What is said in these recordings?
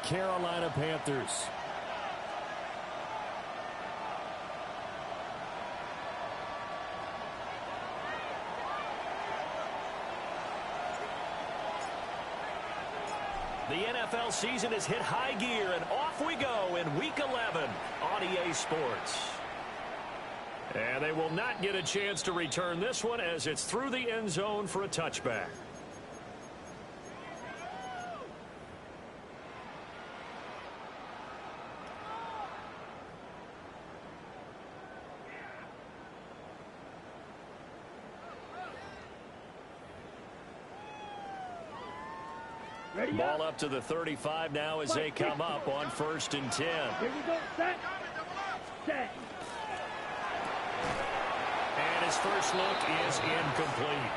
Carolina Panthers. The NFL season has hit high gear, and off we go in Week 11 on EA Sports. And they will not get a chance to return this one as it's through the end zone for a touchback. Ball up to the 35 now as they come up on 1st and 10. Here we go, set. And his first look is incomplete.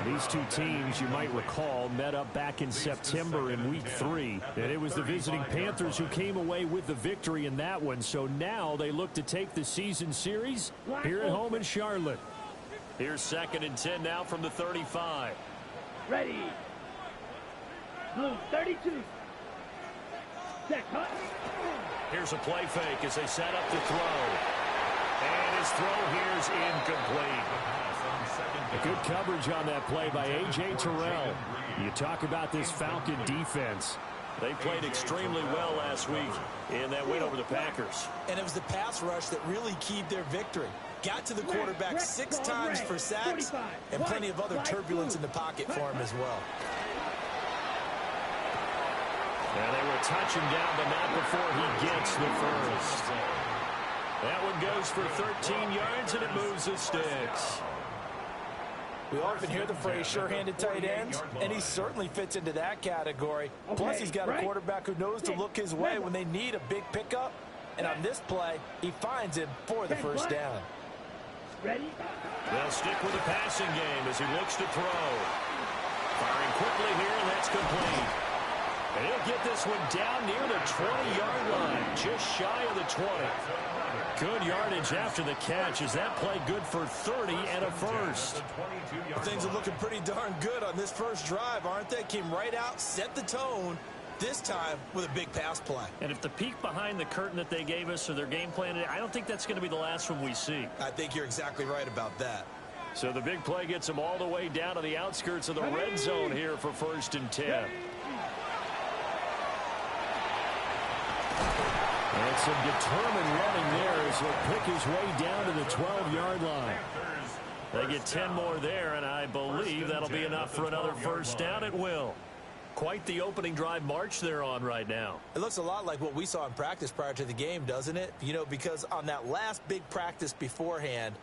These two teams, you might recall, met up back in September in Week 3. And it was the visiting Panthers who came away with the victory in that one. So now they look to take the season series here at home in Charlotte. Here's 2nd and 10 now from the 35. Ready. Blue 32. Check, cut. Here's a play fake as they set up to throw. And his throw here is incomplete. Good coverage on that play by A.J. Terrell. You talk about this Falcon defense. They played extremely well last week in that win over the Packers. And it was the pass rush that really keyed their victory. Got to the quarterback 6 times for sacks and plenty of other turbulence in the pocket for him as well. And they will touch him down, but not before he gets the first. That one goes for 13 yards, and it moves the sticks. We often hear the phrase sure-handed tight ends, and he certainly fits into that category. Plus, he's got a quarterback who knows to look his way when they need a big pickup. And on this play, he finds him for the first down. They'll stick with the passing game as he looks to throw. Firing quickly here, and that's complete. And he'll get this one down near the 20-yard line, just shy of the 20. Good yardage after the catch. Is that play good for 30 and a first? Things are looking pretty darn good on this first drive, aren't they? Came right out, set the tone, this time with a big pass play. And if the peek behind the curtain that they gave us or their game plan, I don't think that's going to be the last one we see. I think you're exactly right about that. So the big play gets them all the way down to the outskirts of the red zone here for 1st and 10. And some determined running there as he'll pick his way down to the 12-yard line. They get 10 more there, and I believe that'll be enough for another first down. It will. Quite the opening drive march they're on right now. It looks a lot like what we saw in practice prior to the game, doesn't it? You know, because on that last big practice beforehand,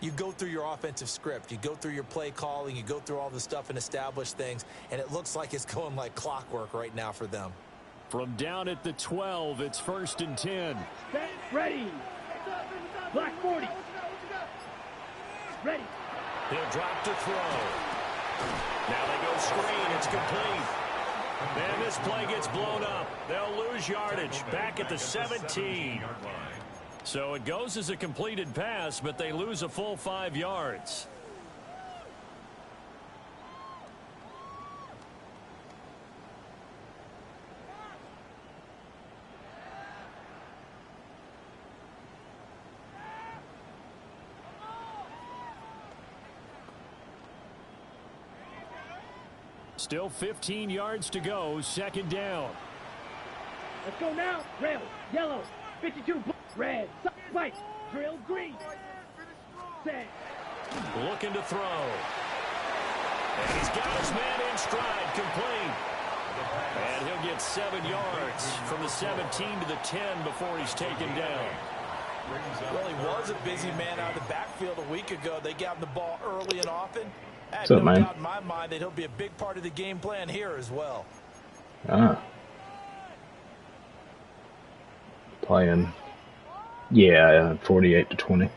you go through your offensive script. You go through your play calling. You go through all the stuff and establish things, and it looks like it's going like clockwork right now for them. From down at the 12, it's 1st and 10. Set, ready. Black 40. Ready. He'll drop to throw. Now they go screen. It's complete. And this play gets blown up. They'll lose yardage back at the 17. So it goes as a completed pass, but they lose a full 5 yards. Still 15 yards to go, 2nd down. Let's go now. Rail, yellow, 52, red, white, drill, green. Set. Looking to throw. And he's got his man in stride, complete. And he'll get 7 yards from the 17 to the 10 before he's taken down. Well, he was a busy man out of the backfield a week ago. They got him the ball early and often. I have no doubt in my mind that he'll be a big part of the game plan here as well. Playing, yeah, 48-20.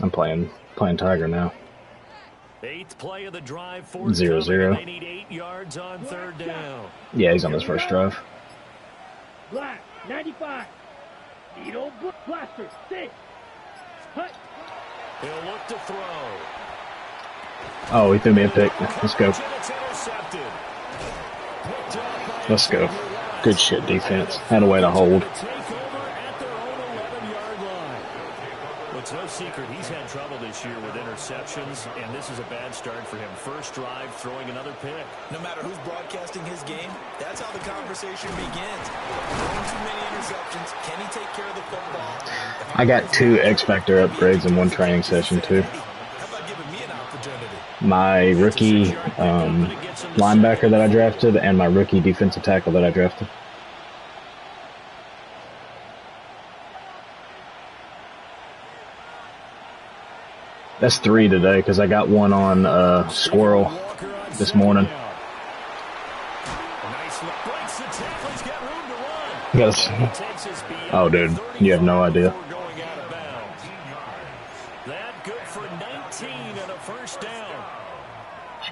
I'm playing Tiger now. 8th play of the drive, 0-0. They need 8 yards on 3rd down. Yeah, he's on his first drive. Black 95. Needle blaster 6. Hut. He'll look to throw. Oh, he threw me a pick. Let's go. It's intercepted. Let's go. Good shit defense. Had a way to hold. It's no secret he's had trouble this year with interceptions, and this is a bad start for him. First drive, throwing another pick. No matter who's broadcasting his game, that's how the conversation begins. Throwing too many interceptions. Can he take care of the football? I got 2 X Factor upgrades in one training session, too. How about giving me an opportunity? My rookie linebacker that I drafted and my rookie defensive tackle that I drafted. That's 3 today because I got one on Squirrel this morning. Yes. Oh, dude, you have no idea. That good for 19 and a first down.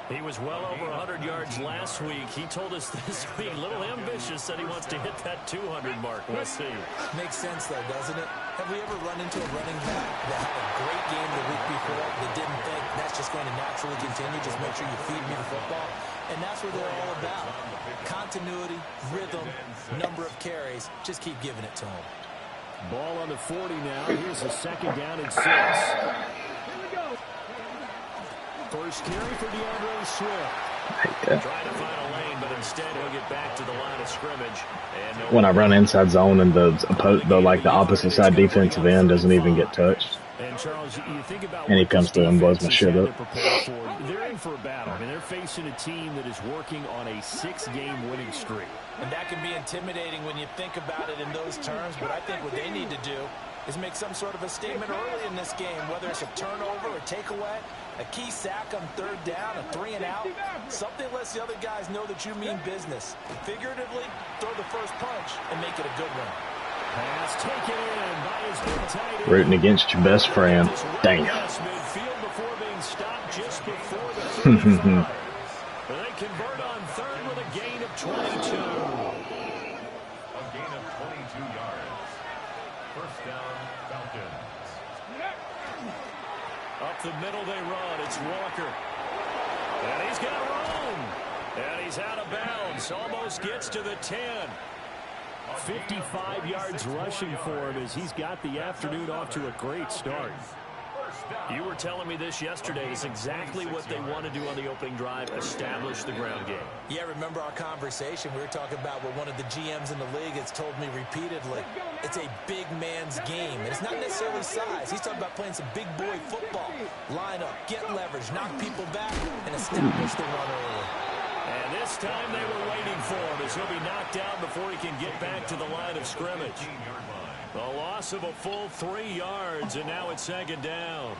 He was well over 100 yards last week. He told us this week, a little ambitious, said he wants to hit that 200 mark. We'll see. Makes sense, though, doesn't it? Have we ever run into a running back that had a great game the week before that didn't think that's just going to naturally continue? Just make sure you feed me the football. And that's what they're all about. Continuity, rhythm, number of carries. Just keep giving it to them. Ball on the 40 now. Here's a second down and 6. First carry for DeAndre Swift. Trying to find a lane, but instead he'll get back to the line of scrimmage. And when I run inside zone and the opposite side defensive end doesn't even get touched. And Charles, you think about and he comes through and blows my shit up. They're in for a battle. I mean, they're facing a team that is working on a 6-game winning streak. And that can be intimidating when you think about it in those terms, but I think what they need to do is make some sort of a statement early in this game, whether it's a turnover, a takeaway, a key sack on 3rd down, a 3-and-out, something lets the other guys know that you mean business. Figuratively, throw the first punch and make it a good one. Pass taken in by his big tight end. Rooting against your best friend. Damn. Midfield before being stopped just before the 35. They convert on 3rd with a gain of 22. A gain of 22 yards. First down, Falcons. Up the middle they run. It's Walker. And he's got room. And he's out of bounds. Almost gets to the 10. 55 yards rushing for him as he's got the afternoon off to a great start. You were telling me this yesterday. It's exactly what they want to do on the opening drive, establish the ground game. Yeah, remember our conversation? We were talking about what one of the GMs in the league has told me repeatedly. It's a big man's game, and it's not necessarily size. He's talking about playing some big boy football. Line up, get leverage, knock people back, and establish the run early. And this time they were waiting for him as he'll be knocked down before he can get back to the line of scrimmage. A loss of a full 3 yards, and now it's 2nd down.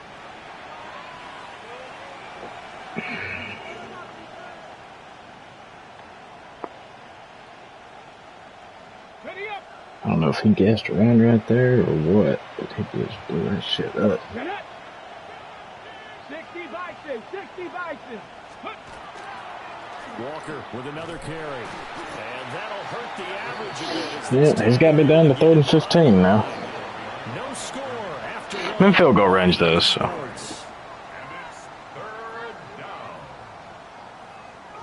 I don't know if he gassed around right there or what, but he just blew that shit up. 60 Bison, 60 Bison. Walker with another carry. And that'll hurt the average. Yeah, he's got me down to 3rd and 15 now. No score after I'm in field goal range though, so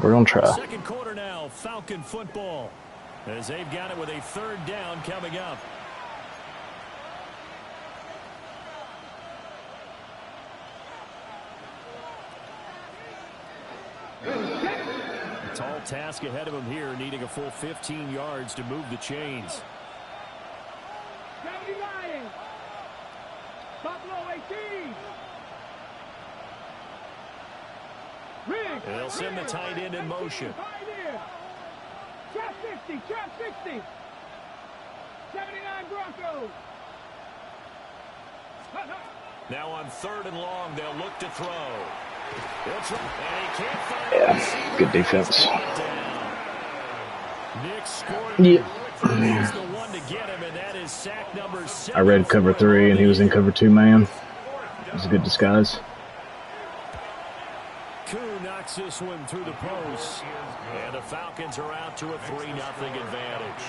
we're gonna try. Second quarter now, Falcon football. As they've got it with a 3rd down coming up. A tall task ahead of him here, needing a full 15 yards to move the chains. 79. Buffalo 18. They'll send the tight end in motion. Trap 60, trap 60. 79 Broncos. Now on 3rd and long, they'll look to throw. Yeah, good defense. Nick scored. Yeah. He's the one to get him, and that is sack number 7. I read cover 3 and he was in cover 2 man. It was a good disguise. Koo knocks this one through the post. And the Falcons are out to a 3-0 advantage.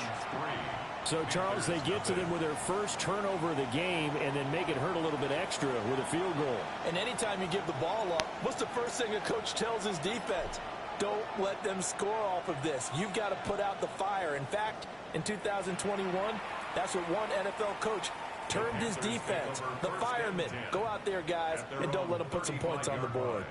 So, Charles, they get to them with their first turnover of the game and then make it hurt a little bit extra with a field goal. And anytime you give the ball up, what's the first thing a coach tells his defense? Don't let them score off of this. You've got to put out the fire. In fact, in 2021, that's what one NFL coach termed his defense. The firemen. Go out there, guys, and don't let them put some points on the board.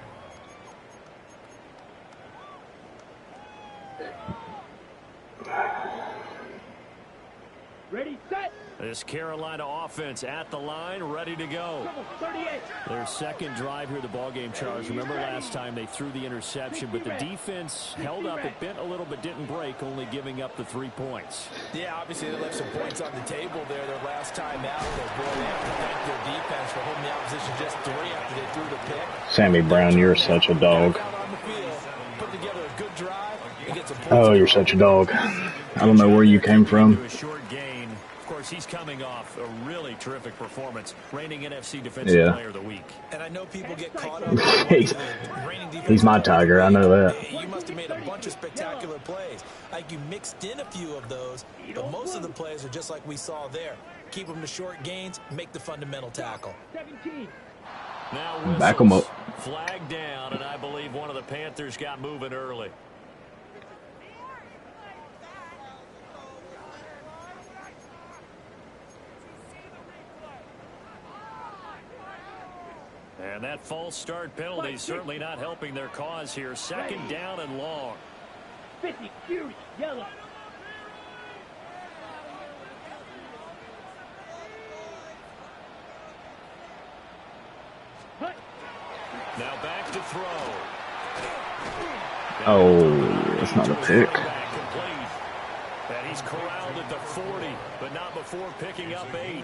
Ready, set. This Carolina offense at the line, ready to go. 38. Their second drive here of the ballgame, Charles. Remember last time they threw the interception, but the defense held up. It bent a little but didn't break, only giving up the 3 points. Yeah, obviously they left some points on the table there their last time out. But boy, they have to thank their defense for holding the opposition just 3 after they threw the pick. Sammy Brown, you're such a dog. Oh, you're such a dog. I don't know where you came from. He's coming off a really terrific performance, reigning NFC Defensive Player of the Week. And I know people get caught up. He's my Tiger, I know that. You must have made a bunch of spectacular plays. Like you mixed in a few of those, but most of the plays are just like we saw there. Keep them to short gains, make the fundamental tackle. 17. Now back them up. Flag down, and I believe one of the Panthers got moving early. And that false start penalty certainly not helping their cause here. Second down and long. 50, Fury, yellow. Now back to throw. Oh, that's not a pick. And he's corralled at the 40, but not before picking up 8.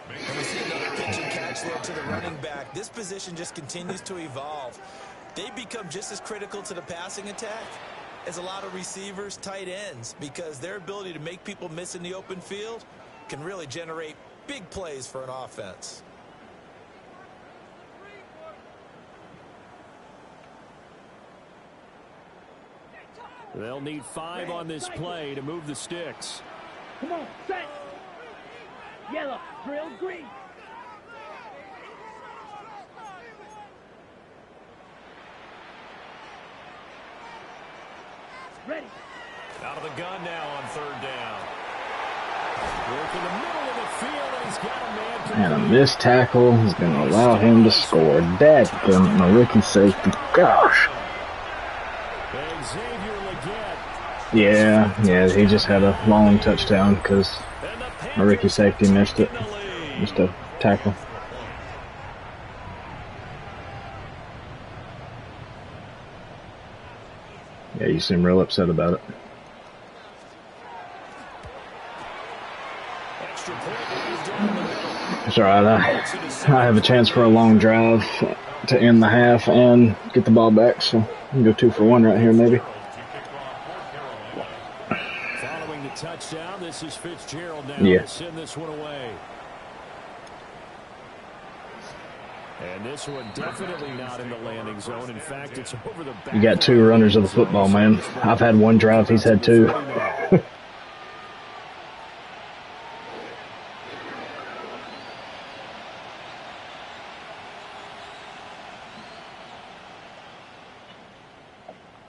And we see another pitch and catch there to the running back. This position just continues to evolve. They become just as critical to the passing attack as a lot of receivers, tight ends, because their ability to make people miss in the open field can really generate big plays for an offense. They'll need 5 on this play to move the sticks. Come on, set. Yellow, drill, green. Ready. Out of the gun now on 3rd down. Work in the middle of the field, and he's got a man. And a missed tackle is going to allow him to score. Dadgummit, my rookie safety. Gosh. Yeah, he just had a long touchdown because my rookie safety missed it. Just a tackle. Yeah, you seem real upset about it. It's alright, I have a chance for a long drive to end the half and get the ball back, so I can go 2 for 1 right here maybe. Following the touchdown, this is Fitzgerald now to send this one away. And this one definitely not in the landing zone. In fact, it's over the back. You got 2 runners of the football, man. I've had 1 drive, he's had 2.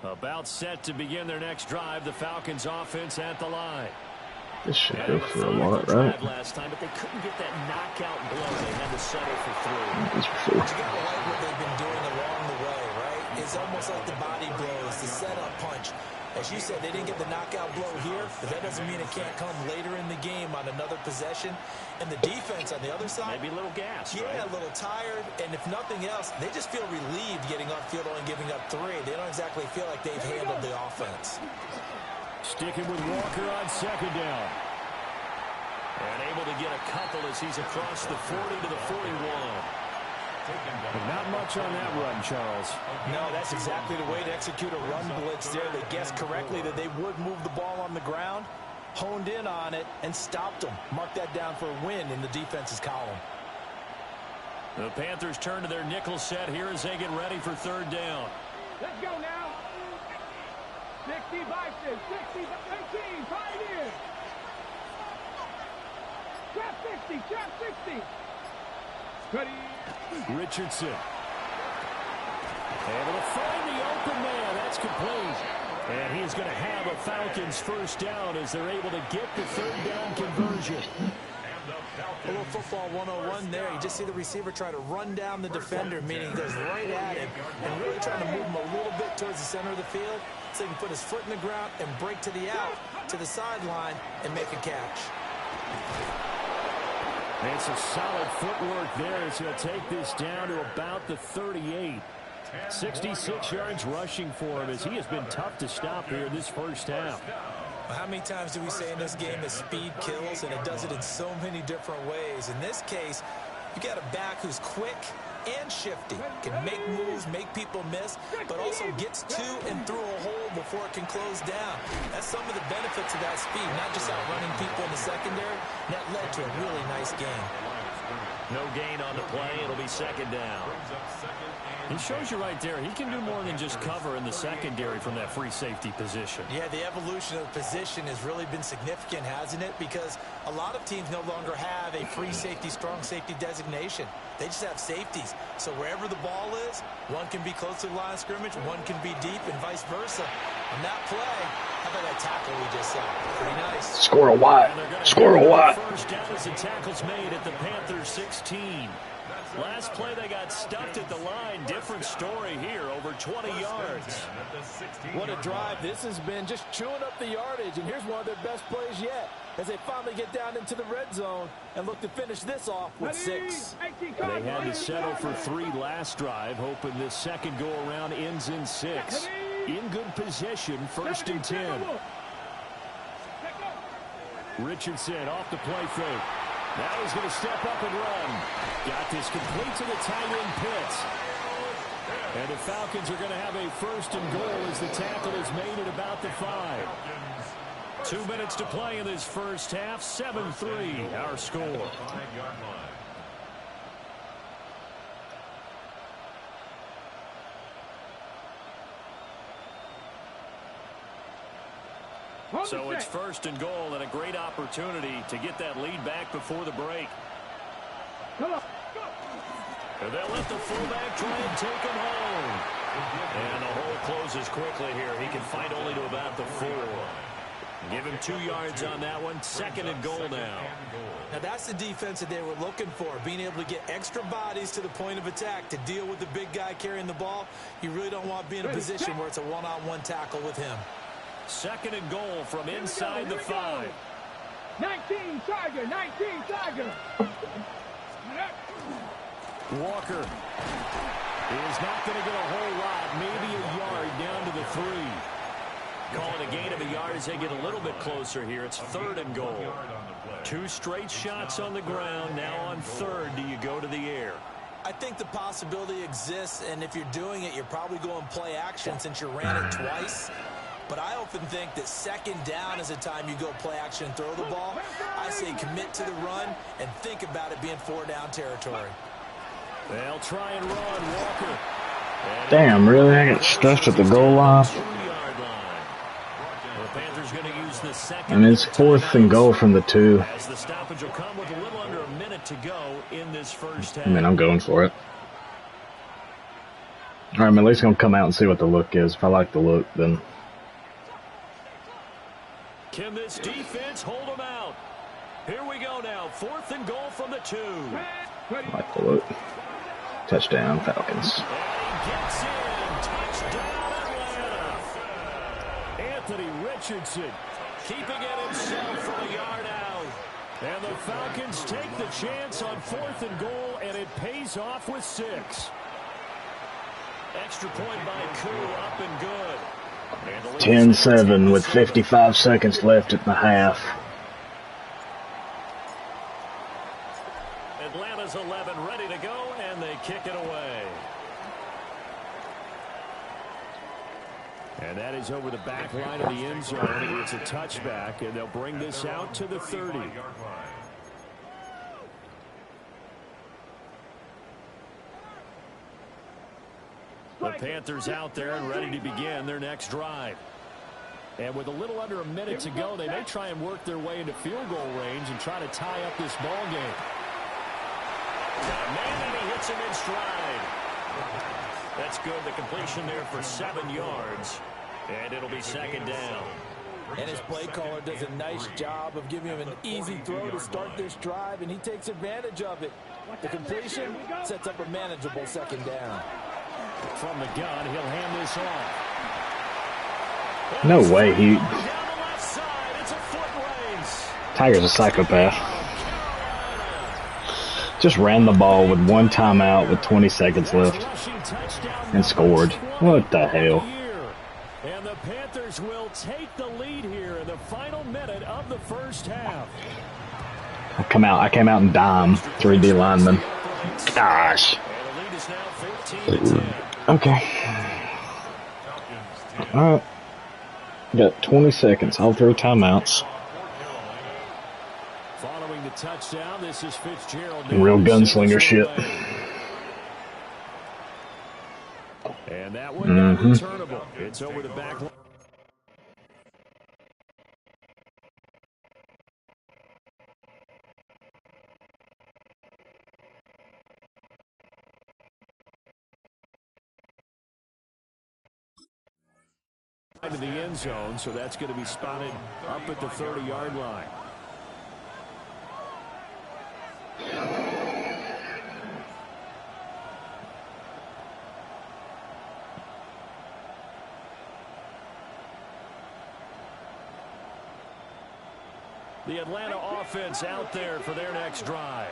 About set to begin their next drive, the Falcons offense at the line. This should go for a lot, right? Last time, but they couldn't get that knockout blow. They had to settle for 3. But you gotta like what they've been doing along the way, right? It's almost like the body blows, the setup punch. As you said, they didn't get the knockout blow here, but that doesn't mean it can't come later in the game on another possession. And the defense on the other side, maybe a little gas, yeah, right? A little tired, and if nothing else, they just feel relieved getting upfield and giving up 3. They don't exactly feel like they've handled the offense. Sticking with Walker on 2nd down. And able to get a couple as he's across the 40 to the 41. But not much on that run, Charles. No, that's exactly the way to execute a run blitz there. They guessed correctly that they would move the ball on the ground, honed in on it, and stopped them. Mark that down for a win in the defense's column. The Panthers turn to their nickel set here as they get ready for 3rd down. Let's go now. 60 Bison, 60, 18, pioneers. Trap 60, trap 60. Ready. Richardson. Able to find the open man. That's complete. And he is going to have a Falcons first down as they're able to get the third down conversion. A little football 101 there. You just see the receiver try to run down the defender, meaning he goes right at him and really trying to move him a little bit towards the center of the field so he can put his foot in the ground and break to the out, to the sideline, and make a catch. And it's a solid footwork there as he'll take this down to about the 38. 66 yards rushing for him as he has been tough to stop here in this first half. How many times do we say in this game that speed kills, and it does it in so many different ways? In this case, you got a back who's quick and shifty, can make moves, make people miss, but also gets to and through a hole before it can close down. That's some of the benefits of that speed, not just outrunning people in the secondary. That led to a really nice game. No gain on the play. It'll be second down. He shows you right there, he can do more than just cover in the secondary from that free safety position. Yeah, the evolution of the position has really been significant, hasn't it? Because a lot of teams no longer have a free safety, strong safety designation. They just have safeties. So wherever the ball is, one can be close to the line of scrimmage, one can be deep, and vice versa. On that play, how about that tackle we just saw? Pretty nice. Score a Watt. Score a Watt. First down as the tackle's made at the Panthers 16. Last play they got stuffed at the line. Different story here, over 20 yards. What a drive this has been, just chewing up the yardage. And here's one of their best plays yet as they finally get down into the red zone and look to finish this off with 6. They had to settle for 3 last drive, hoping this second go-around ends in 6. In good position, 1st and 10. Richardson off the play fake. Now he's going to step up and run. Got this complete to the tight end Pitts. And the Falcons are going to have a 1st and goal as the tackle is made at about the 5. 2 minutes to play in this first half. 7-3 our score. So it's 1st and goal and a great opportunity to get that lead back before the break. And they'll let the fullback try and take him home. And the hole closes quickly here. He can fight only to about the 4. Give him 2 yards on that one. 2nd and goal now. Now that's the defense that they were looking for, being able to get extra bodies to the point of attack to deal with the big guy carrying the ball. You really don't want to be in a position where it's a one-on-one tackle with him. 2nd and goal from inside the 5. 19 Tiger, 19 Tiger. Walker is not going to get a whole lot, maybe a yard down to the 3. Calling a gain of a yard as they get a little bit closer here. It's 3rd and goal. 2 straight shots on the ground. Now on 3rd, do you go to the air? I think the possibility exists, and if you're doing it, you're probably going play action since you ran it twice. But I often think that 2nd down is the time you go play action and throw the ball. I say commit to the run and think about it being 4-down territory. They'll try and run. Walker. Damn, really? I got stuffed at the goal line. The Panthers going to use the 2nd. And it's 4th and goal from the 2. As the stoppage will come with a little under a minute to go in this first half. I mean, I'm going for it. All right, I'm at least going to come out and see what the look is. If I like the look, then... Can this defense hold them out? Here we go now. 4th and goal from the 2. I like the look. Touchdown, Falcons. And he gets in. Touchdown, Atlanta. Anthony Richardson keeping it himself from a yard out. And the Falcons take the chance on 4th and goal, and it pays off with 6. Extra point by Koo, up and good. 10-7 with 55 seconds left at the half. Atlanta's 11 ready to go, and they kick it away. And that is over the back line of the end zone. It's a touchback, and they'll bring this out to the 30. The Panthers out there and ready to begin their next drive. And with a little under a minute to go, they may try and work their way into field goal range and try to tie up this ball game. Man, and he hits him in stride. That's good. The completion there for 7 yards. And it'll be second down. And his play caller does a nice job of giving him an easy throw to start this drive, and he takes advantage of it. The completion sets up a manageable second down. From the gun, he'll hand this off. No way. Down the left side. It's a foot race. Tiger's a psychopath. Just ran the ball with 1 timeout with 20 seconds left and scored. What the hell? And the Panthers will take the lead here in the final minute of the first half. I came out and dime 3D lineman. Gosh. And the lead is now 15-10. Okay. All right. Got 20 seconds. I'll throw timeouts. Following the touchdown, this is Fitzgerald. Real gunslinger shit. And that one not returnable. It's over the back line. To the end zone, so that's going to be spotted up at the 30-yard line. The Atlanta offense out there for their next drive.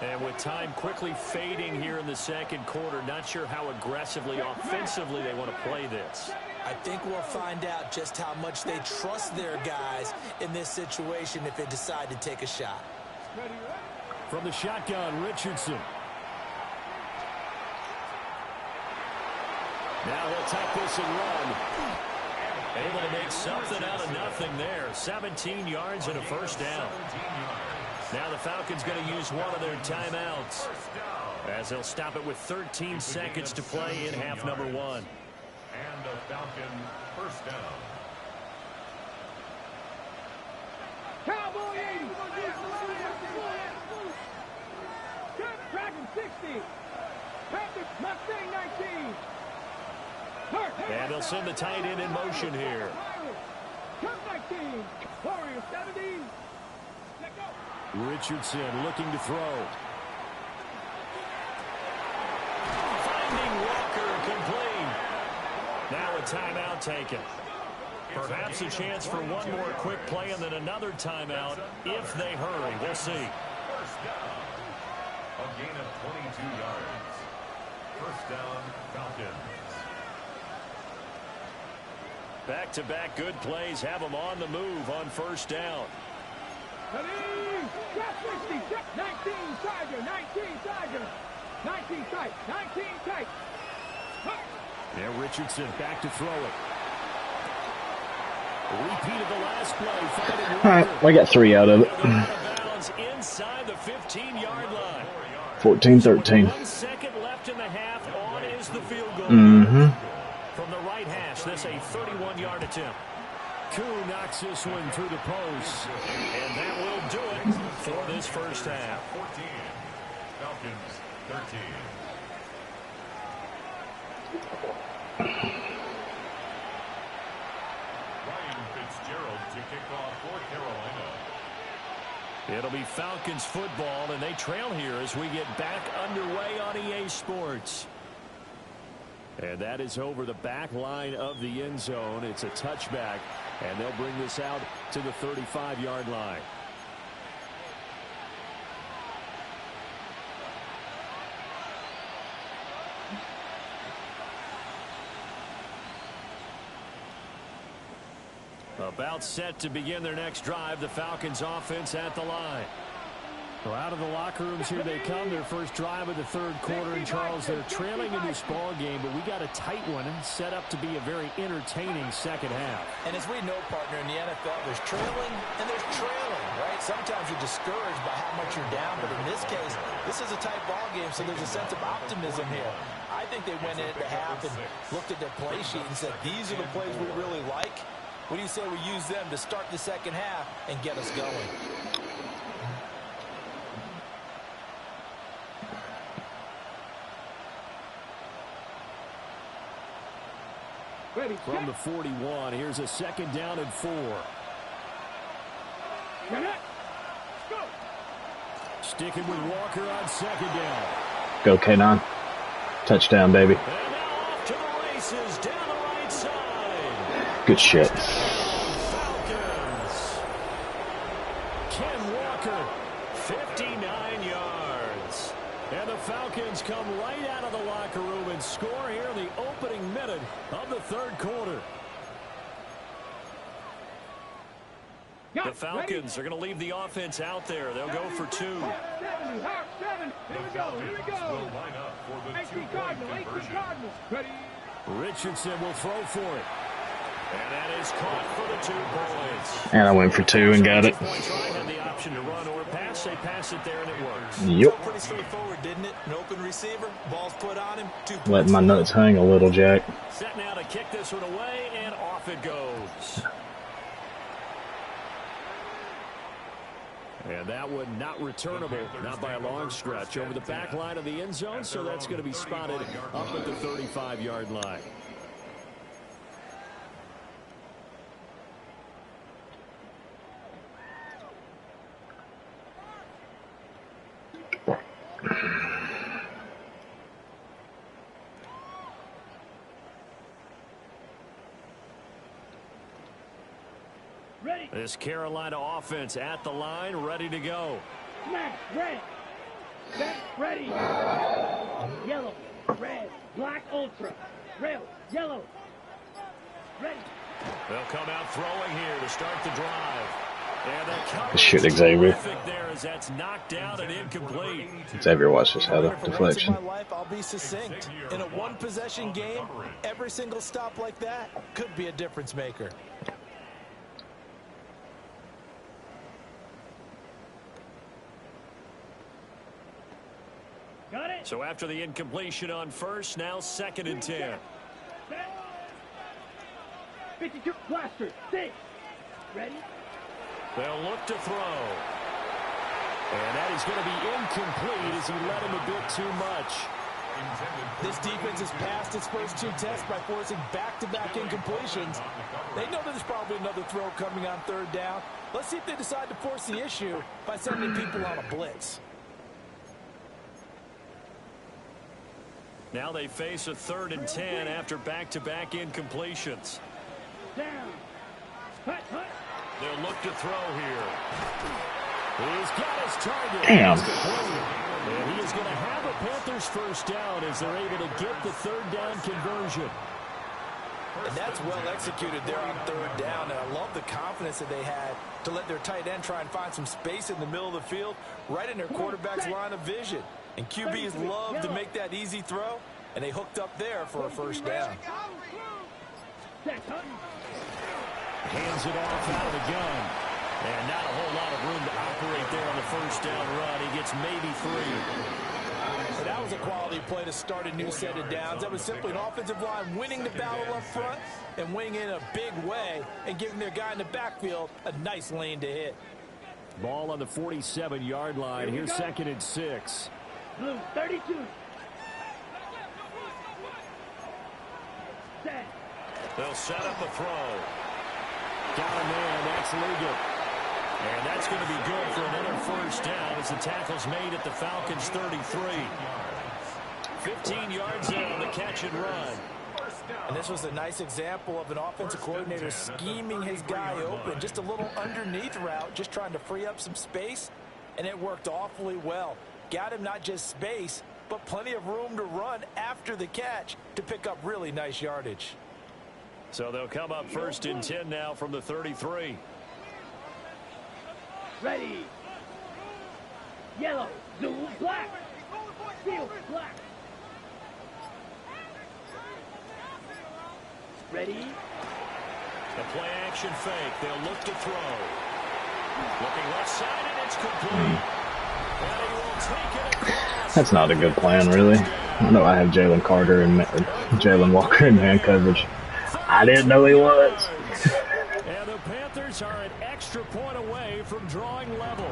And with time quickly fading here in the second quarter, not sure how aggressively, offensively they want to play this. I think we'll find out just how much they trust their guys in this situation if they decide to take a shot. From the shotgun, Richardson. Now he'll take this and run. Able to make something out of nothing there. 17 yards and a first down. Now the Falcons going to use one of their timeouts as they'll stop it with 13 seconds to play in half number 1. And a Falcon first down. Cowboy 80. Dragon 60. Panthers Mustang 19. And they'll send the tight end in motion here. Turn 19. Warrior 70. Let go. Richardson looking to throw. Finding Walker complete. Now a timeout taken. Perhaps a chance for one more quick play and then another timeout if they hurry. We'll see. First down. A gain of 22 yards. First down, Falcons. Back-to-back good plays have them on the move on first down. Ready? Got 60. 19 Tiger. 19 Tiger. 19 tight. 19 tight. Now Richardson back to throw it. A repeat of the last play. All right, I got 3 out of it. Inside the 15-yard line. 14-13. 1 second left in the half. On is the field goal. From the right hash, this a 31-yard attempt. Koo knocks this one through the post. And that will do it for this first half. 14. Falcons 13. Ryan Fitzgerald to kick off for Carolina. It'll be Falcons football, and they trail here as we get back underway on EA Sports. And that is over the back line of the end zone. It's a touchback, and they'll bring this out to the 35-yard line. About set to begin their next drive, the Falcons offense at the line. Well, out of the locker rooms here they come, their first drive of the third quarter. And Charles, they're trailing in this ball game, but we got a tight one set up to be a very entertaining second half. And as we know, partner, in the NFL, there's trailing and there's trailing, right? Sometimes you're discouraged by how much you're down, but in this case, this is a tight ball game, so there's a sense of optimism here. I think they went into half and looked at their play sheet and said, these are the plays we really like. What do you say we use them to start the second half and get us going? From the 41, here's a 2nd down and 4. Sticking with Walker on 2nd down. Go K9. Touchdown, baby. And now off to the races down the right side. Good shit. Falcons. Ken Walker, 59 yards. And the Falcons come right out of the locker room and score here in the opening minute of the 3rd quarter. The Falcons are going to leave the offense out there. They'll go for 2. Here we go. Will line up for the 2-point conversion. Richardson will throw for it. And that is caught for the 2 points. And I went for 2 and got it. Had the option to run or pass. They pass it there and it works. Yep. Pretty straightforward, didn't it? An open receiver, ball's put on him, 2 points. Letting my nuts hang a little, Jack. Set now to kick this one away, and off it goes. And that one not returnable, not by a long stretch, over the back line of the end zone, so that's going to be spotted up at the 35-yard line. This Carolina offense at the line, ready to go. Smash, red. Set, ready. Yellow, red, black, ultra. Red, yellow. Ready. They'll come out throwing here to start the drive. And the coverage Shit, Xavier. there as that's knocked down and incomplete. Xavier Watts just had a For deflection. once in my life, I'll be succinct. In a 1-possession game, every single stop like that could be a difference maker. Got it. So after the incompletion on first, now 2nd and 10. 52 blaster. 6. Ready. They'll look to throw. And that is going to be incomplete as he let him a bit too much. This defense has passed its first 2 tests by forcing back-to-back incompletions. They know there's probably another throw coming on 3rd down. Let's see if they decide to force the issue by sending people on a blitz. Now they face a 3rd and 10 after back-to-back incompletions. Down. Hut, hut. They'll look to throw here. He's got his target. Damn. And he is going to have a Panthers first down as they're able to get the 3rd down conversion. And that's well executed there on 3rd down. And I love the confidence that they had to let their tight end try and find some space in the middle of the field, right in their quarterback's line of vision. And QBs love to make that easy throw, and they hooked up there for a first down. Hands it off out of the gun. And not a whole lot of room to operate there on the first down run. He gets maybe 3. But that was a quality play to start a new set of downs. That was simply an offensive line winning the battle up front and winning in a big way and giving their guy in the backfield a nice lane to hit. Ball on the 47-yard line. Here's 2nd and 6. Blue, 32. Set. They'll set up a throw. Got him in. That's legal. And that's going to be good for another first down as the tackle's made at the Falcons' 33. 15 yards there on the catch and run. And this was a nice example of an offensive coordinator scheming his guy open. Just a little underneath route, just trying to free up some space, and it worked awfully well. Got him not just space, but plenty of room to run after the catch to pick up really nice yardage. So they'll come up 1st and 10 now from the 33. Ready. Yellow. Blue. Black. Steel. Black. Ready. The play action fake. They'll look to throw. Looking left side, and it's complete. And he will take it across. That's not a good plan, really. I know I have Jalen Carter and Jalen Walker in man coverage. I didn't know he was. And the Panthers are an extra point away from drawing level.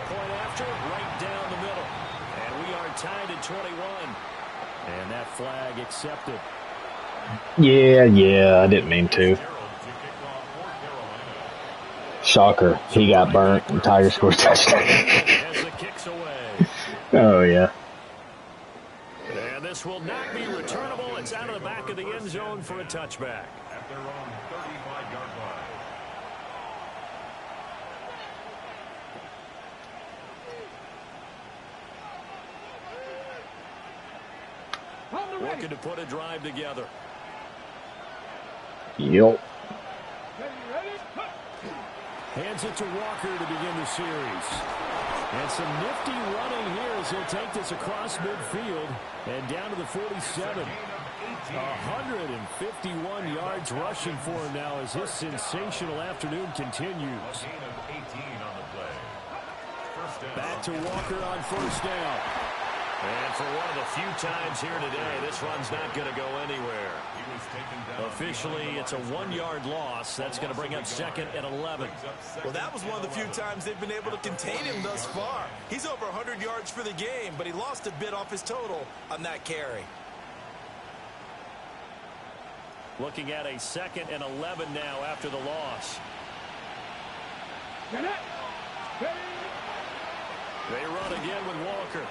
Point after, right down the middle. And we are tied at 21. And that flag accepted. Yeah, I didn't mean to. Shocker, he got burnt and Tiger scored a touchdown. As the kick's away. Oh, yeah. And this will not be returnable. It's out of the back of the end zone for a touchback. At their own 35-yard line. Looking to put a drive together. Yup. Hands it to Walker to begin the series. And some nifty running here as he'll take this across midfield and down to the 47. 151 yards rushing for him now as his sensational afternoon continues. Back to Walker on first down. And for one of the few times here today, this run's not going to go anywhere. Officially, it's a 1-yard loss. That's going to bring up second and 11. Well, that was one of the few times they've been able to contain him thus far. He's over 100 yards for the game, but he lost a bit off his total on that carry. Looking at a second and 11 now after the loss. They run again with Walker.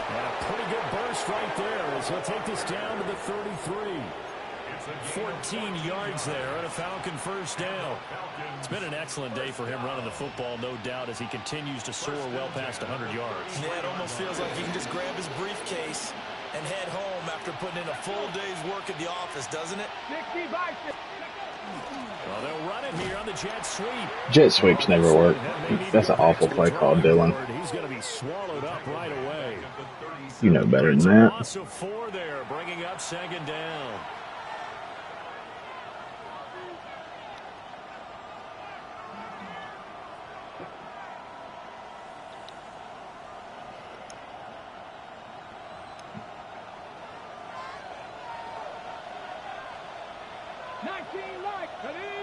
And a pretty good burst right there as he'll take this down to the 33. 14 yards there and a Falcon first down. It's been an excellent day for him running the football, no doubt, as he continues to soar well past 100 yards. Yeah, it almost feels like he can just grab his briefcase and head home after putting in a full day's work at the office, doesn't it? Well, they'll run it here on the jet sweep. Jet sweeps never work. That's an awful play call, Dylan. He's going to be swallowed up right away. You know better than that. Loss of 4 there, bringing up second down.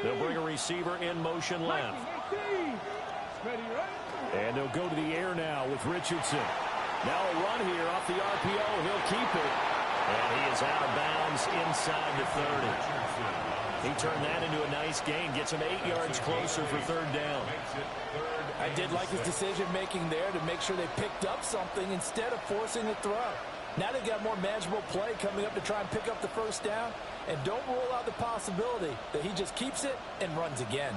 They'll bring a receiver in motion left. And they'll go to the air now with Richardson. Now a run here off the RPO. He'll keep it. And he is out of bounds inside the 30. He turned that into a nice gain. Gets him 8 yards closer for third down. I did like his decision-making there to make sure they picked up something instead of forcing a throw. Now they've got more manageable play coming up to try and pick up the first down. And don't rule out the possibility that he just keeps it and runs again.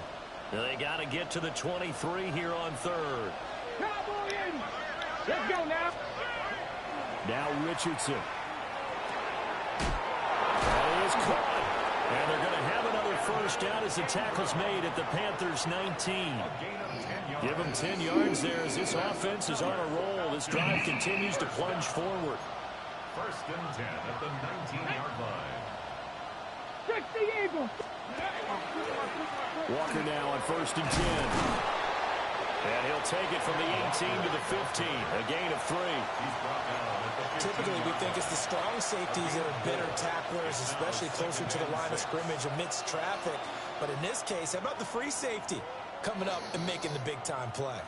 They got to get to the 23 here on third. Let's go now. Now Richardson. That is caught. And they're going to have another first down as the tackle's made at the Panthers' 19. Give them 10 yards there as this offense is on a roll. This drive continues to plunge forward. First and 10 at the 19-yard line. Walker now on first and 10. And he'll take it from the 18 to the 15. A gain of 3. Typically, we think it's the strong safeties that are better tacklers, especially closer to the line of scrimmage amidst traffic. But in this case, how about the free safety coming up and making the big-time play?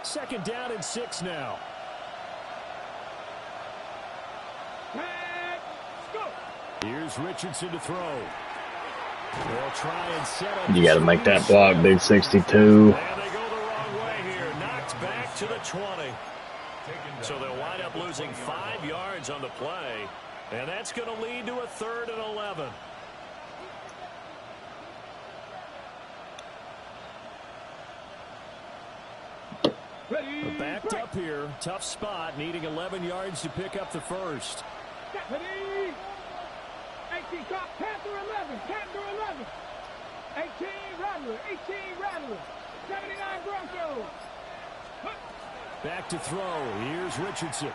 Second down and 6 now. Here's Richardson to throw. They'll try and set up. You got to make that block, big 62. And they go the wrong way here. Knocked back to the 20. So they'll wind up losing 5 yards on the play. And that's going to lead to a 3rd and 11. They're backed up here. Tough spot, needing 11 yards to pick up the first. 18 top, Panther 11, Panther 11. 18 Rattler, 18 Rattler. 79 Broncos. Back to throw. Here's Richardson.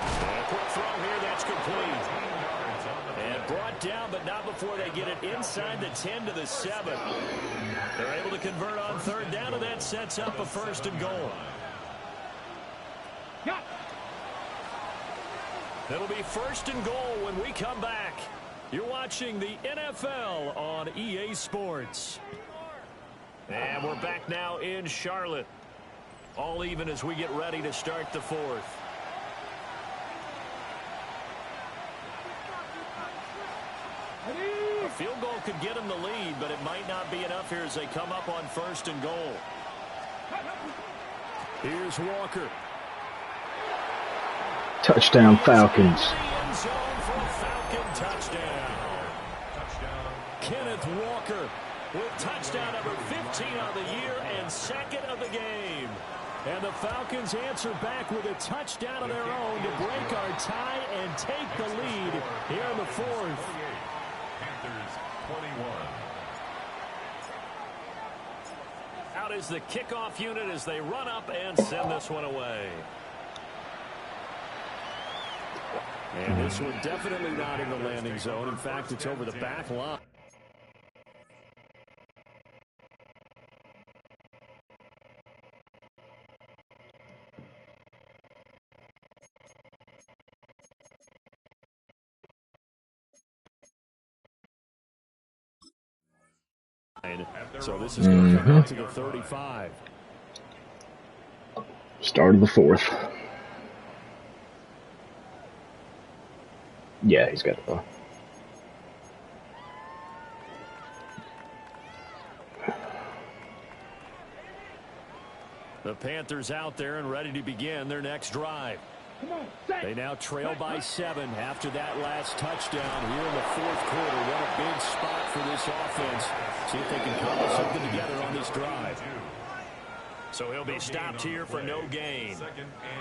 And a quick throw here. That's complete. And brought down, but not before they get it inside the 10 to the 7. They're able to convert on third down, and that sets up a 1st and goal. It'll be 1st and goal when we come back. You're watching the NFL on EA Sports. And we're back now in Charlotte. All even as we get ready to start the 4th. field goal could get them the lead, but it might not be enough here as they come up on 1st and goal. Here's Walker. Touchdown, Falcons. Falcon touchdown. Kenneth Walker with touchdown number 15 of the year and 2nd of the game. And the Falcons answer back with a touchdown of their own to break our tie and take the lead here in the 4th. Panthers 21. Out is the kickoff unit as they run up and send this one away. And this one definitely not in the landing zone. In fact, it's over the back line. So this is going to come out to the 35. Start of the 4th. Yeah, he's got the ball. The Panthers out there and ready to begin their next drive. They now trail by 7 after that last touchdown here in the 4th quarter. What a big spot for this offense. See if they can cobble something together on this drive. So he'll be stopped here for no gain.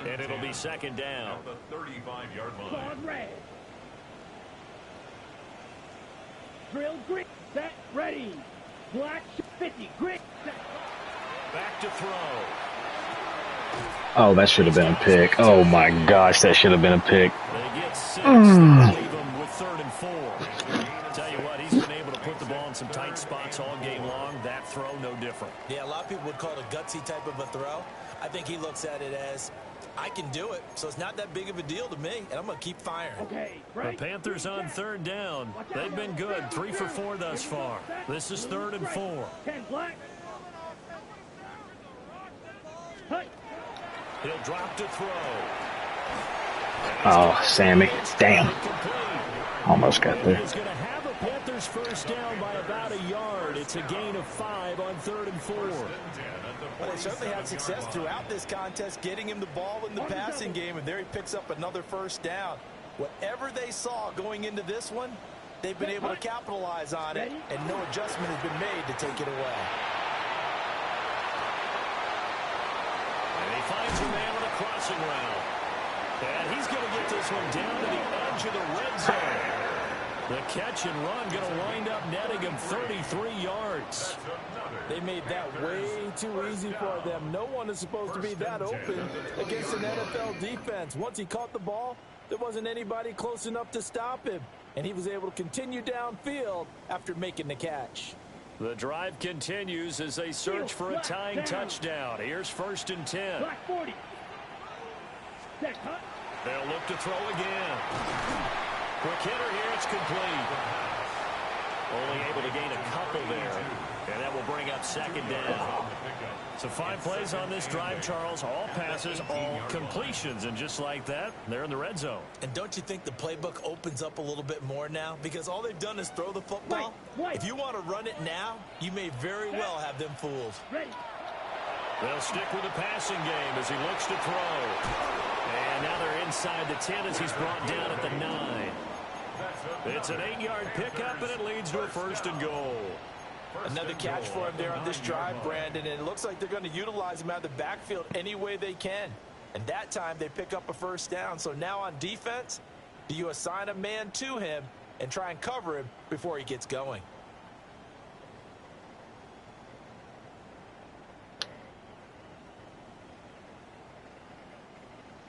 And it'll be 2nd down. The 35-yard line. Drill, green, set, ready. Black, 50, green, set. Back to throw. Oh, that should have been a pick. Oh, my gosh, that should have been a pick. They get 6. They leave him with 3rd and 4. Tell you what, he's been able to put the ball in some tight spots all game long. That throw, no different. Yeah, a lot of people would call it a gutsy type of a throw. I think he looks at it as, I can do it, so it's not that big of a deal to me, and I'm going to keep firing. Okay, the Panthers on 3rd down. They've been good, 3 for 4 thus far. This is 3rd and 4. 10 black. He'll drop to throw. Oh, Sammy. Damn. Almost got there. He's going to have a Panthers 1st down by about a yard. It's a gain of 5 on 3rd and 4. Well, they certainly had success throughout this contest, getting him the ball in the passing game, and there he picks up another 1st down. Whatever they saw going into this one, they've been able to capitalize on it, and no adjustment has been made to take it away. And he finds a man with a crossing route. And he's going to get this one down to the edge of the red zone. The catch and run going to wind up netting him 33 yards. They made that way too easy for them. No one is supposed to be that open against an NFL defense. Once he caught the ball, there wasn't anybody close enough to stop him. And he was able to continue downfield after making the catch. The drive continues as they search for a tying touchdown. Here's 1st and 10. Black 40. They'll look to throw again. Quick hitter here, it's complete. Only able to gain a couple there. And that will bring up 2nd down. So 5 plays on this drive, Charles. All passes, all completions. And just like that, they're in the red zone. And don't you think the playbook opens up a little bit more now? Because all they've done is throw the football. If you want to run it now, you may very well have them fooled. They'll stick with the passing game as he looks to throw. And now they're inside the 10 as he's brought down at the 9. It's an 8-yard pickup, and it leads to a 1st and goal. Another catch for him there on this drive, Brandon, and it looks like they're going to utilize him out of the backfield any way they can. And that time they pick up a 1st down. So now on defense, do you assign a man to him and try and cover him before he gets going?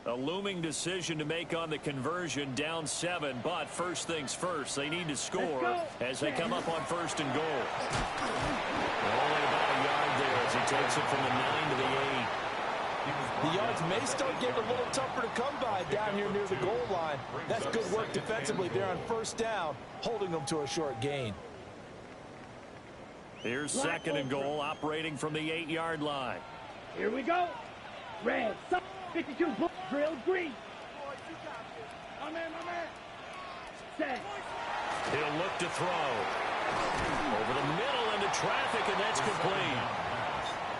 A looming decision to make on the conversion, down 7, but first things first, they need to score as they come up on 1st and goal. Only about a yard there as he takes it from the 9 to the 8. The yards may start getting a little tougher to come by down here near the goal line. That's good work defensively there on 1st down, holding them to a short gain. Here's 2nd and goal, operating from the 8-yard line. Here we go. Red, 52, drill, green. My man. Set. He'll look to throw. Over the middle into traffic, and that's complete.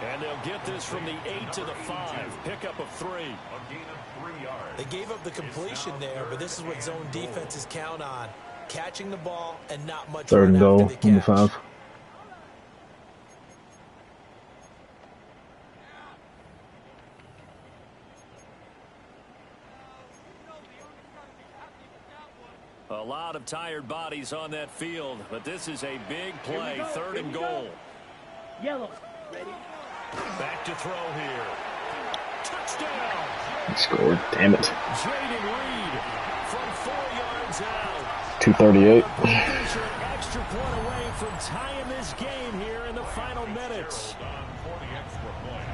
And they'll get this from the 8 to the 5. Pickup of 3. A gain of 3 yards. They gave up the completion there, but this is what zone defenses count on. Catching the ball and not much Third and run goal after the on the catch. 5. A lot of tired bodies on that field, but this is a big play. Third and goal. Yellow. Ready? Back to throw here. Touchdown! He scored. Damn it. Jaden Reed from 4 yards out. 238. Panthers are an extra point away from tying this game here in the final minutes. For the extra point.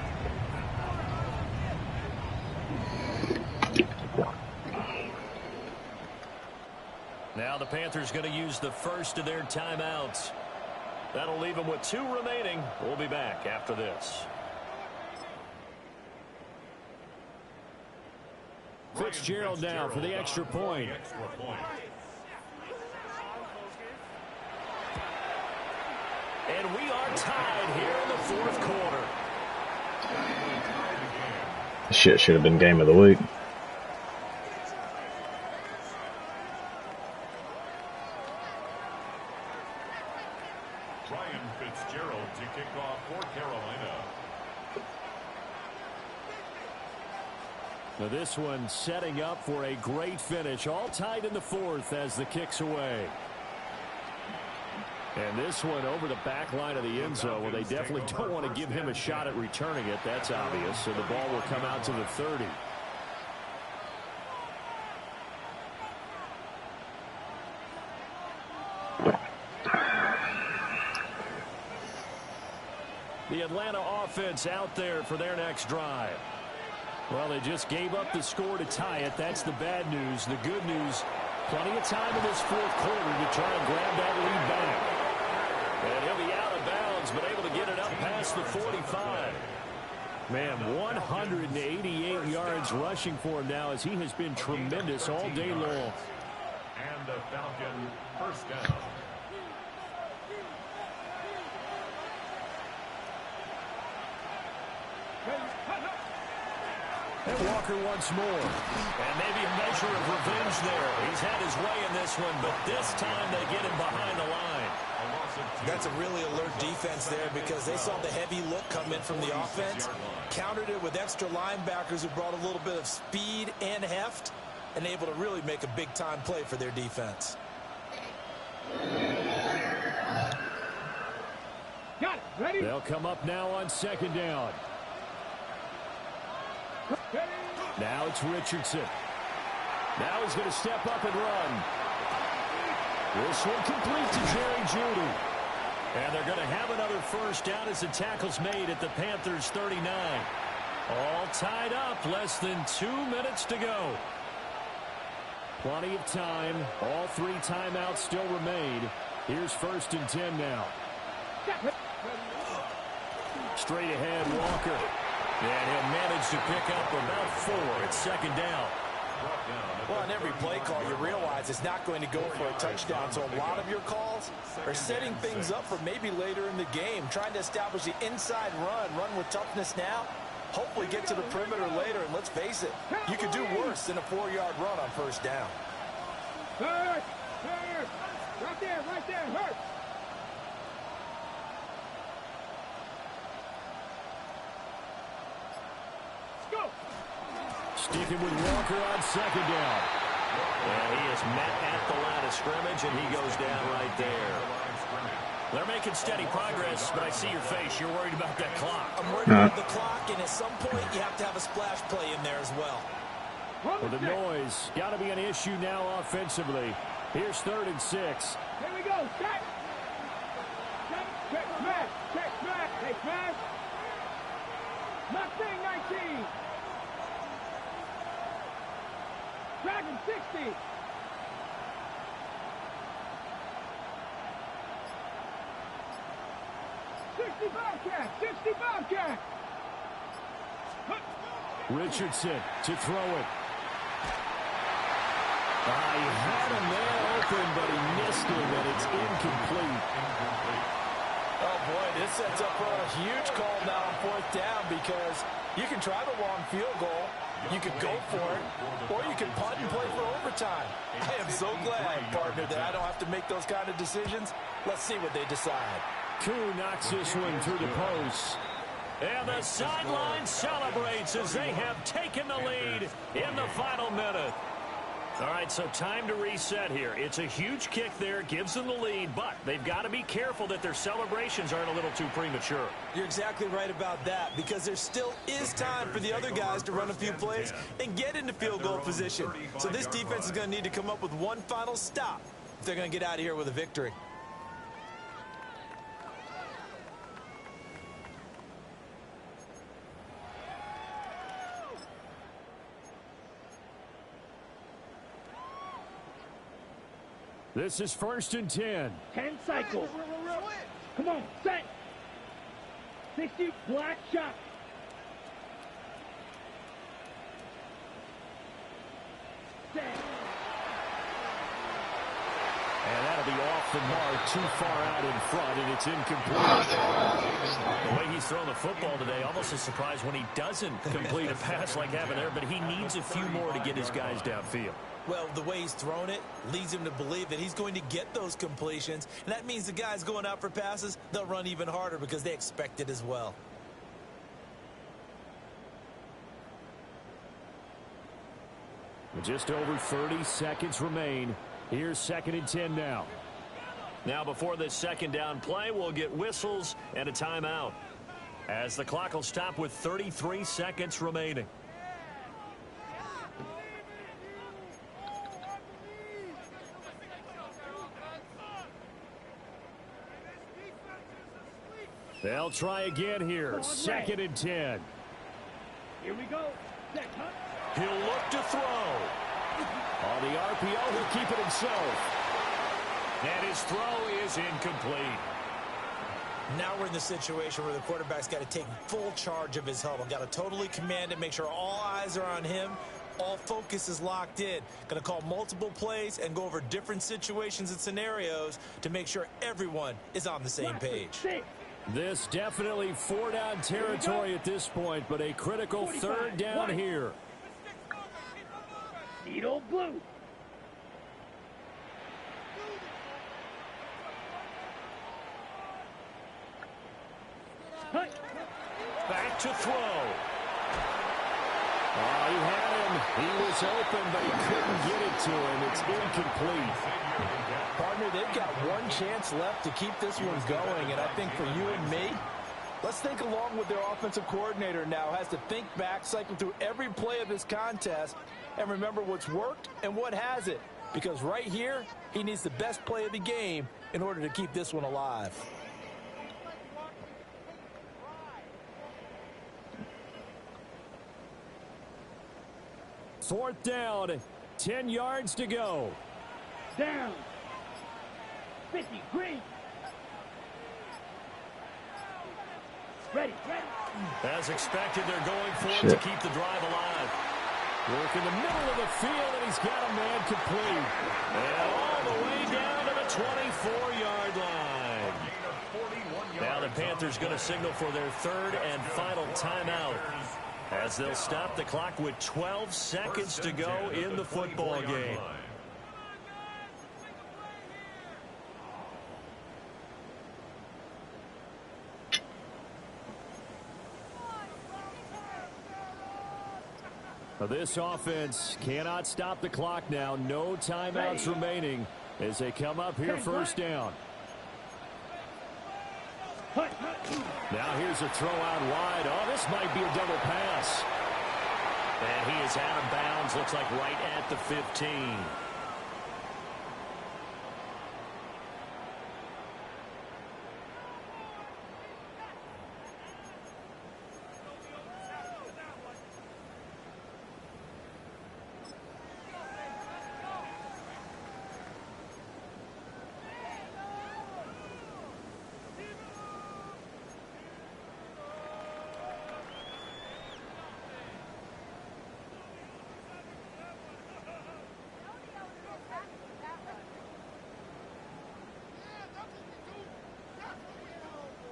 Now the Panthers going to use the first of their timeouts. That'll leave them with 2 remaining. We'll be back after this. Fitzgerald now for the extra point. And we are tied here in the 4th quarter. Shit should have been game of the week. Ryan Fitzgerald to kick off for Carolina. Now this one setting up for a great finish. All tied in the 4th as the kick's away. And this one over the back line of the end zone. Well, they definitely don't want to give him a shot at returning it. That's obvious. So the ball will come out to the 30. The Atlanta offense out there for their next drive. Well, they just gave up the score to tie it. That's the bad news. The good news, plenty of time in this 4th quarter to try and grab that lead back. And he'll be out of bounds, but able to get it up past the 45. Man, 188 yards rushing for him now as he has been tremendous all day long. And the Falcon first down. And Walker once more. And maybe a measure of revenge there. He's had his way in this one, but this time they get him behind the line. That's a really alert defense there because they saw the heavy look come in from the offense, countered it with extra linebackers who brought a little bit of speed and heft, and able to really make a big-time play for their defense. Got it. Ready? They'll come up now on 2nd down. Now it's Richardson. Now he's going to step up and run. This one complete to Jerry Jeudy. And they're going to have another first down as the tackle's made at the Panthers 39. All tied up, less than 2 minutes to go. Plenty of time. All 3 timeouts still remain. Here's 1st and 10 now. Straight ahead, Walker. And he'll manage to pick up about 4 at 2nd down. Well, on every play call, you realize it's not going to go for a touchdown. So a lot of your calls are setting things up for maybe later in the game, trying to establish the inside run with toughness now, hopefully get to the perimeter later. And let's face it, you could do worse than a 4-yard run on 1st down. Hurt. Right there, hurt. Go. Sticking with Walker on 2nd down. And he is met at the line of scrimmage, and he goes down right there. They're making steady progress, but I see your face. You're worried about that clock. I'm worried about the clock, and at some point, you have to have a splash play in there as well. Well, the noise got to be an issue now offensively. Here's 3rd and 6. Here we go. Check. Check, smash. Check, smash. Hey, smash. Mustang 19. Dragon 60. Bobcat. Richardson to throw it. He had him there open, but he missed it, and it's incomplete. Oh, boy, this sets up for a huge call now on 4th down because you can try the long field goal, you can go for it, or you can punt and play for overtime. I am so glad, partner, that I don't have to make those kind of decisions. Let's see what they decide. Koo knocks this one through the post. And the sideline celebrates as they have taken the lead in the final minute. All right, so time to reset here. It's a huge kick there, gives them the lead, but they've got to be careful that their celebrations aren't a little too premature. You're exactly right about that because there still is time for the other guys to run a few plays and get into field goal position. So this defense is going to need to come up with one final stop if they're going to get out of here with a victory. This is 1st and 10. 10 cycles. Come on, set. 60, black shot. Set. And that'll be off the mark, too far out in front, and it's incomplete. The way he's thrown the football today, almost a surprise when he doesn't complete a pass like having there, but he needs a few more to get his guys downfield. Well, the way he's thrown it leads him to believe that he's going to get those completions. And that means the guys going out for passes, they'll run even harder because they expect it as well. Just over 30 seconds remain. Here's 2nd and 10 now. Now before this 2nd down play, we'll get whistles and a timeout, as the clock will stop with 33 seconds remaining. They'll try again here. 2nd and 10. Here we go. Set, huh? He'll look to throw. On the RPO, he'll keep it himself. And his throw is incomplete. Now we're in the situation where the quarterback's got to take full charge of his huddle. Got to totally command it, make sure all eyes are on him. All focus is locked in. Going to call multiple plays and go over different situations and scenarios to make sure everyone is on the same page. This definitely 4-down territory at this point, but a critical 3rd down here. Needle blue. Back to throw. Oh, he had him. He was open, but he couldn't get it to him. It's incomplete. Partner, they've got one chance left to keep this one going, and I think for you and me, let's think along with their offensive coordinator now. Has to think back, cycle through every play of this contest, and remember what's worked and what hasn't. Because right here, he needs the best play of the game in order to keep this one alive. Fourth down, 10 yards to go. Down. 50, green. Ready. As expected, they're going for it to keep the drive alive. Work in the middle of the field, and he's got a man complete. And all the way down to the 24-yard line. Now the Panthers going to signal for their 3rd and final timeout, as they'll stop the clock with 12 seconds to go in the football game. This offense cannot stop the clock now. No timeouts remaining as they come up here 1st down. Now here's a throw out wide. Oh, this might be a double pass. And he is out of bounds. Looks like right at the 15.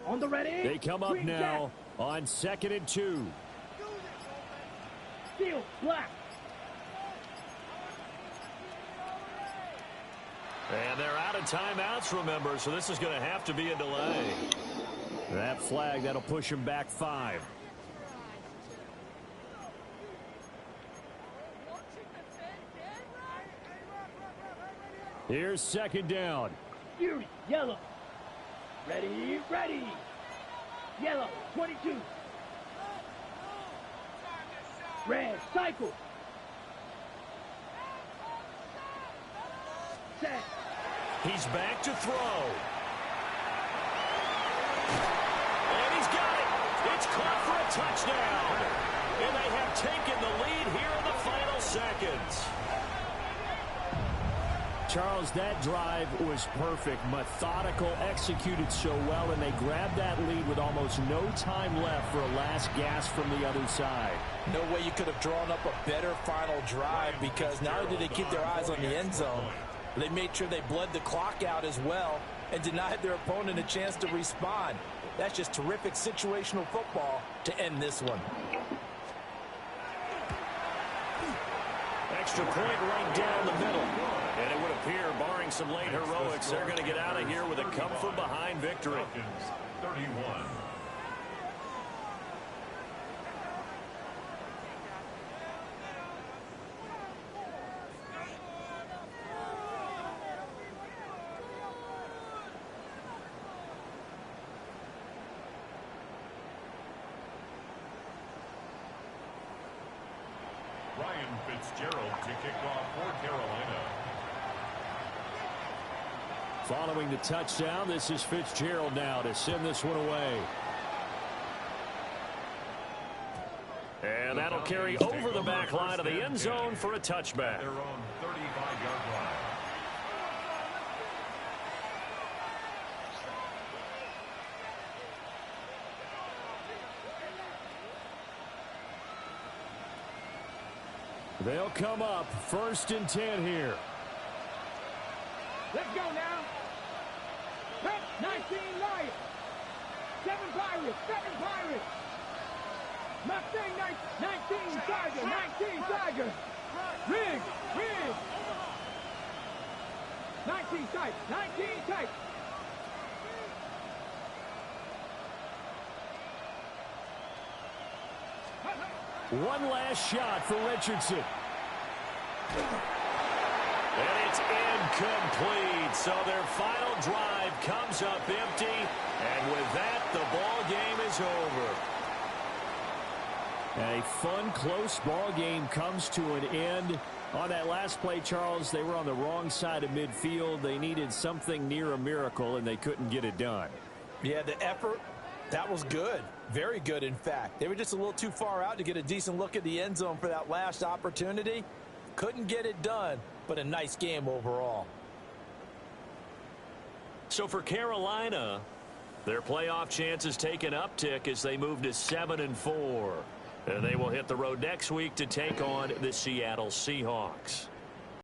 On the ready. They come up now on 2nd and 2. Steel, black. And they're out of timeouts, remember, so this is going to have to be a delay. That flag, that'll push him back 5. Here's 2nd down. Fury, yellow. Ready, ready. Yellow, 22. Red, cycle. Set. He's back to throw. And he's got it. It's caught for a touchdown. And they have taken the lead here in the final seconds. Charles, that drive was perfect, methodical, executed so well, and they grabbed that lead with almost no time left for a last gasp from the other side. No way you could have drawn up a better final drive, because not only did they keep their eyes on the end zone, they made sure they bled the clock out as well and denied their opponent a chance to respond. That's just terrific situational football to end this one. Extra point right down the middle. And it would appear, barring some late heroics, they're going to get out of here with a come-from-behind victory. Falcons, 31. Ryan Fitzgerald to kick off for Carolina. Following the touchdown, this is Fitzgerald now to send this one away. And that'll carry over the back line of the end zone for a touchback. Their own 35-yard line. They'll come up 1st and 10 here. Let's go now. Red, 19 Lions. 7 Pirates, 7 Pirates. Mustang, 19 Tiger, 19 Tiger. Rig, rig. 19 type, 19 type. One last shot for Richardson. And it's incomplete. So their final drive comes up empty. And with that, the ball game is over. A fun, close ball game comes to an end. On that last play, Charles, they were on the wrong side of midfield. They needed something near a miracle, and they couldn't get it done. Yeah, the effort, that was good. Very good, in fact. They were just a little too far out to get a decent look at the end zone for that last opportunity. Couldn't get it done, but a nice game overall. So for Carolina, their playoff chances take an uptick as they move to 7-4. And they will hit the road next week to take on the Seattle Seahawks.